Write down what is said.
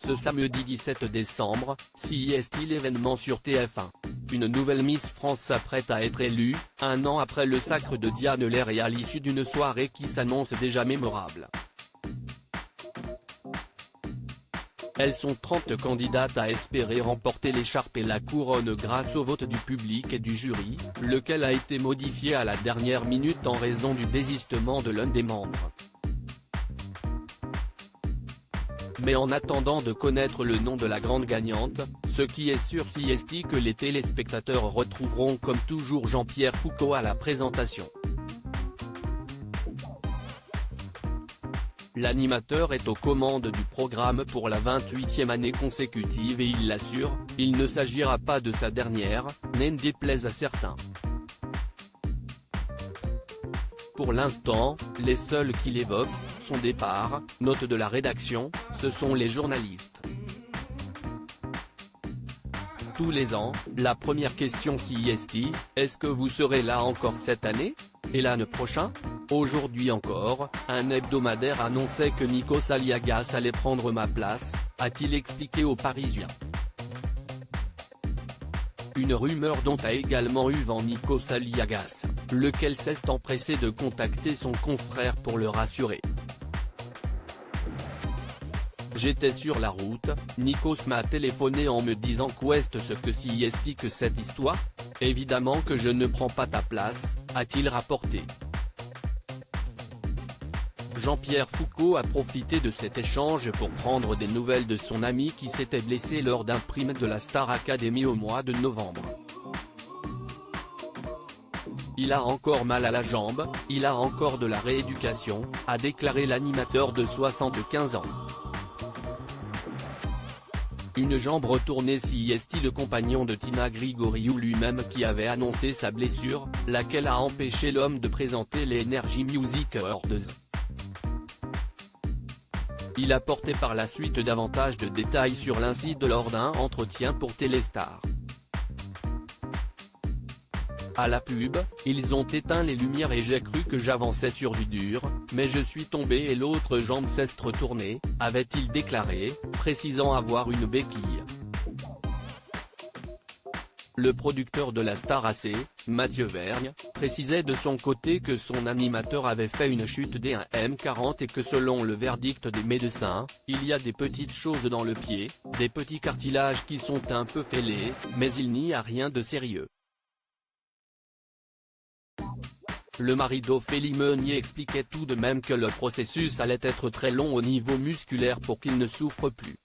Ce samedi 17 décembre, CIST l'événement sur TF1. Une nouvelle Miss France s'apprête à être élue, un an après le sacre de Diane Lair et à l'issue d'une soirée qui s'annonce déjà mémorable. Elles sont 30 candidates à espérer remporter l'écharpe et la couronne grâce au vote du public et du jury, lequel a été modifié à la dernière minute en raison du désistement de l'un des membres. Mais en attendant de connaître le nom de la grande gagnante, ce qui est sûr CIST que les téléspectateurs retrouveront comme toujours Jean-Pierre Foucault à la présentation. L'animateur est aux commandes du programme pour la 28e année consécutive et il l'assure, il ne s'agira pas de sa dernière, n'en déplaise à certains. Pour l'instant, les seuls qui l'évoquent, son départ, note de la rédaction, ce sont les journalistes. Tous les ans, la première question CIST, est-ce que vous serez là encore cette année? Et l'année prochaine? Aujourd'hui encore, un hebdomadaire annonçait que Nikos Aliagas allait prendre ma place, a-t-il expliqué aux Parisiens. Une rumeur dont a également eu vent Nikos Aliagas, lequel s'est empressé de contacter son confrère pour le rassurer. J'étais sur la route, Nikos m'a téléphoné en me disant qu'ouest ce que CIST que cette histoire? Évidemment que je ne prends pas ta place, a-t-il rapporté. Jean-Pierre Foucault a profité de cet échange pour prendre des nouvelles de son ami qui s'était blessé lors d'un prime de la Star Academy au mois de novembre. Il a encore mal à la jambe, il a encore de la rééducation, a déclaré l'animateur de 75 ans. Une jambe retournée CIST le compagnon de Tina Grigoriou lui-même qui avait annoncé sa blessure, laquelle a empêché l'homme de présenter les Energy Music Awards. Il a porté par la suite davantage de détails sur l'incident lors d'un entretien pour Téléstar. À la pub, ils ont éteint les lumières et j'ai cru que j'avançais sur du dur, mais je suis tombé et l'autre jambe s'est retournée, avait-il déclaré, précisant avoir une béquille. Le producteur de la Star AC, Mathieu Vergne, précisait de son côté que son animateur avait fait une chute des 1m40 et que selon le verdict des médecins, il y a des petites choses dans le pied, des petits cartilages qui sont un peu fêlés, mais il n'y a rien de sérieux. Le mari d'Ophélie Meunier expliquait tout de même que le processus allait être très long au niveau musculaire pour qu'il ne souffre plus.